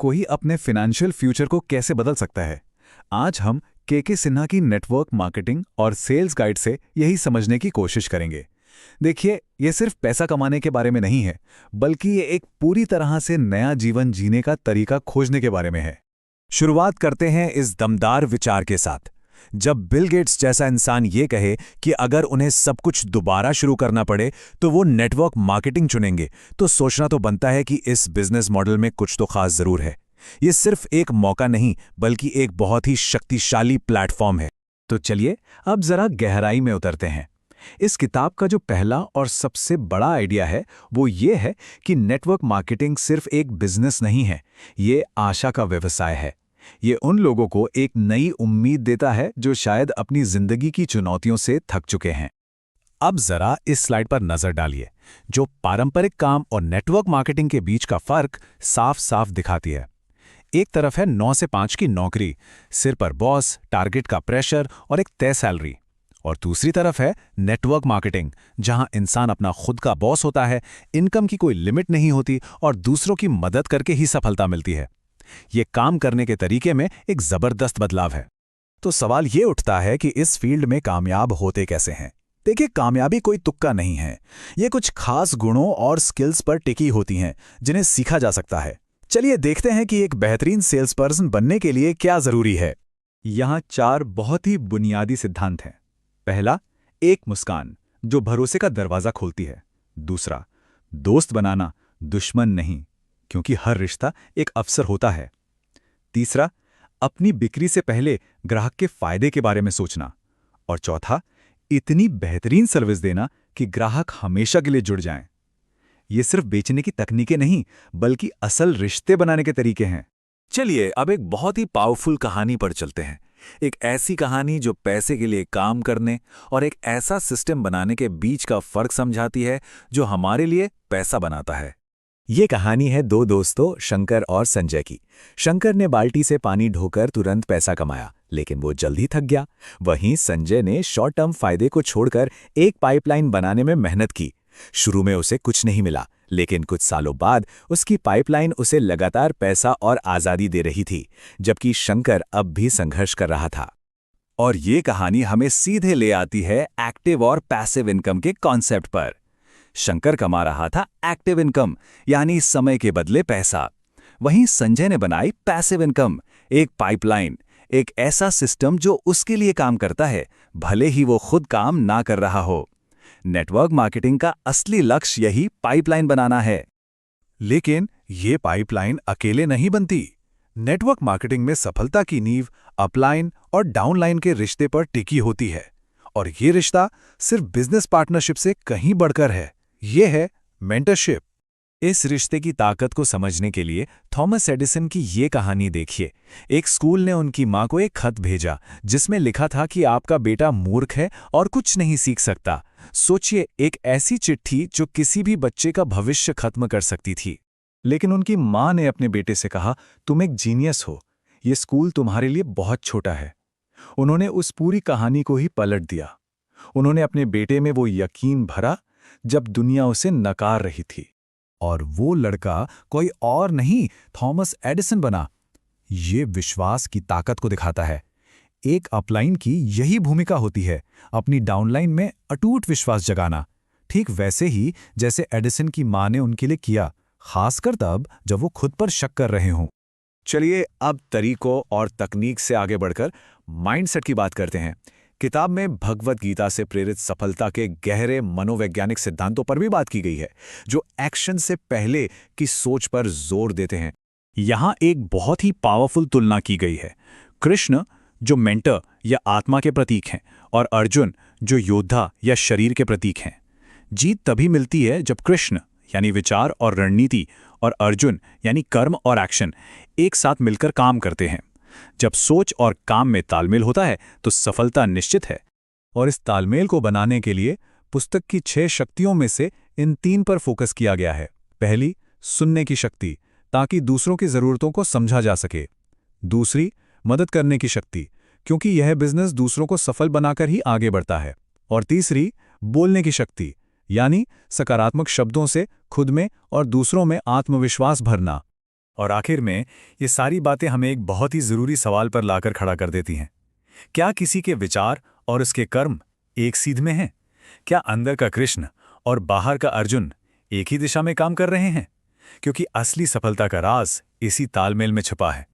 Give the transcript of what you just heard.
कोई अपने financial future को कैसे बदल सकता है। आज हम के सिन्हा की नेटवर्क मार्केटिंग और सेल्स गाइड से यही समझने की कोशिश करेंगे। देखिए, ये सिर्फ पैसा कमाने के बारे में नहीं है, बल्कि ये एक पूरी तरह से नया जीवन जीने का तरीका खोजने के बारे में है। शुरुआत करते हैं इस दमदार विचार के साथ। जब बिल गेट्स जैसा इंसान ये कहे कि अगर उन्हें सब कुछ दोबारा शुरू करना पड़े तो वो नेटवर्क मार्केटिंग चुनेंगे, तो सोचना तो बनता है कि इस बिजनेस मॉडल में कुछ तो खास जरूर है। ये सिर्फ एक मौका नहीं, बल्कि एक बहुत ही शक्तिशाली प्लेटफॉर्म है। तो चलिए अब जरा गहराई में उतरते हैं। इस किताब का जो पहला और सबसे बड़ा आइडिया है वो ये है कि नेटवर्क मार्केटिंग सिर्फ एक बिजनेस नहीं है, ये आशा का व्यवसाय है। ये उन लोगों को एक नई उम्मीद देता है जो शायद अपनी जिंदगी की चुनौतियों से थक चुके हैं। अब जरा इस स्लाइड पर नजर डालिए, जो पारंपरिक काम और नेटवर्क मार्केटिंग के बीच का फर्क साफ साफ दिखाती है। एक तरफ है 9 से 5 की नौकरी, सिर पर बॉस, टारगेट का प्रेशर और एक तय सैलरी। और दूसरी तरफ है नेटवर्क मार्केटिंग, जहां इंसान अपना खुद का बॉस होता है, इनकम की कोई लिमिट नहीं होती और दूसरों की मदद करके ही सफलता मिलती है। ये काम करने के तरीके में एक जबरदस्त बदलाव है। तो सवाल ये उठता है कि इस फील्ड में कामयाब होते कैसे हैं। देखिए, कामयाबी कोई तुक्का नहीं है। ये कुछ खास गुणों और स्किल्स पर टिकी होती हैं जिन्हें सीखा जा सकता है। चलिए देखते हैं कि एक बेहतरीन सेल्स पर्सन बनने के लिए क्या जरूरी है। यहाँ 4 बहुत ही बुनियादी सिद्धांत हैं। पहला, एक मुस्कान जो भरोसे का दरवाजा खोलती है। दूसरा, दोस्त बनाना, दुश्मन नहीं, क्योंकि हर रिश्ता एक अवसर होता है। तीसरा, अपनी बिक्री से पहले ग्राहक के फायदे के बारे में सोचना। और चौथा, इतनी बेहतरीन सर्विस देना कि ग्राहक हमेशा के लिए जुड़ जाएं। ये सिर्फ बेचने की तकनीकें नहीं, बल्कि असल रिश्ते बनाने के तरीके हैं। चलिए अब एक बहुत ही पावरफुल कहानी पर चलते हैं। एक ऐसी कहानी जो पैसे के लिए काम करने और एक ऐसा सिस्टम बनाने के बीच का फर्क समझाती है जो हमारे लिए पैसा बनाता है। ये कहानी है 2 दोस्तों शंकर और संजय की। शंकर ने बाल्टी से पानी ढोकर तुरंत पैसा कमाया, लेकिन वो जल्दी थक गया। वहीं संजय ने शॉर्ट टर्म फायदे को छोड़कर एक पाइपलाइन बनाने में मेहनत की। शुरू में उसे कुछ नहीं मिला, लेकिन कुछ सालों बाद उसकी पाइपलाइन उसे लगातार पैसा और आज़ादी दे रही थी, जबकि शंकर अब भी संघर्ष कर रहा था। और ये कहानी हमें सीधे ले आती है एक्टिव और पैसिव इनकम के कॉन्सेप्ट पर। शंकर कमा रहा था एक्टिव इनकम, यानी समय के बदले पैसा। वहीं संजय ने बनाई पैसिव इनकम, एक पाइपलाइन, एक ऐसा सिस्टम जो उसके लिए काम करता है, भले ही वो खुद काम ना कर रहा हो। नेटवर्क मार्केटिंग का असली लक्ष्य यही पाइपलाइन बनाना है। लेकिन ये पाइपलाइन अकेले नहीं बनती। नेटवर्क मार्केटिंग में सफलता की नींव अपलाइन और डाउनलाइन के रिश्ते पर टिकी होती है। और ये रिश्ता सिर्फ बिजनेस पार्टनरशिप से कहीं बढ़कर है। ये है मेंटरशिप। इस रिश्ते की ताकत को समझने के लिए थॉमस एडिसन की ये कहानी देखिए। एक स्कूल ने उनकी मां को एक खत भेजा जिसमें लिखा था कि आपका बेटा मूर्ख है और कुछ नहीं सीख सकता। सोचिए, एक ऐसी चिट्ठी जो किसी भी बच्चे का भविष्य खत्म कर सकती थी। लेकिन उनकी मां ने अपने बेटे से कहा, तुम एक जीनियस हो, ये स्कूल तुम्हारे लिए बहुत छोटा है। उन्होंने उस पूरी कहानी को ही पलट दिया। उन्होंने अपने बेटे में वो यकीन भरा जब दुनिया उसे नकार रही थी। और वो लड़का कोई और नहीं, थॉमस एडिसन बना। ये विश्वास की ताकत को दिखाता है। एक अपलाइन की यही भूमिका होती है, अपनी डाउनलाइन में अटूट विश्वास जगाना। ठीक वैसे ही जैसे एडिसन की मां ने उनके लिए किया, खासकर तब जब वो खुद पर शक कर रहे हों। चलिए अब तरीकों और तकनीक से आगे बढ़कर माइंडसेट की बात करते हैं। किताब में भगवत गीता से प्रेरित सफलता के गहरे मनोवैज्ञानिक सिद्धांतों पर भी बात की गई है, जो एक्शन से पहले की सोच पर जोर देते हैं। यहाँ एक बहुत ही पावरफुल तुलना की गई है। कृष्ण जो मेंटर या आत्मा के प्रतीक हैं, और अर्जुन जो योद्धा या शरीर के प्रतीक हैं। जीत तभी मिलती है जब कृष्ण यानी विचार और रणनीति और अर्जुन यानी कर्म और एक्शन एक साथ मिलकर काम करते हैं। जब सोच और काम में तालमेल होता है तो सफलता निश्चित है। और इस तालमेल को बनाने के लिए पुस्तक की 6 शक्तियों में से इन 3 पर फोकस किया गया है। पहली, सुनने की शक्ति, ताकि दूसरों की ज़रूरतों को समझा जा सके। दूसरी, मदद करने की शक्ति, क्योंकि यह बिजनेस दूसरों को सफल बनाकर ही आगे बढ़ता है। और तीसरी, बोलने की शक्ति, यानी सकारात्मक शब्दों से खुद में और दूसरों में आत्मविश्वास भरना। और आखिर में ये सारी बातें हमें एक बहुत ही ज़रूरी सवाल पर लाकर खड़ा कर देती हैं। क्या किसी के विचार और उसके कर्म एक सीध में हैं? क्या अंदर का कृष्ण और बाहर का अर्जुन एक ही दिशा में काम कर रहे हैं? क्योंकि असली सफलता का राज इसी तालमेल में छुपा है।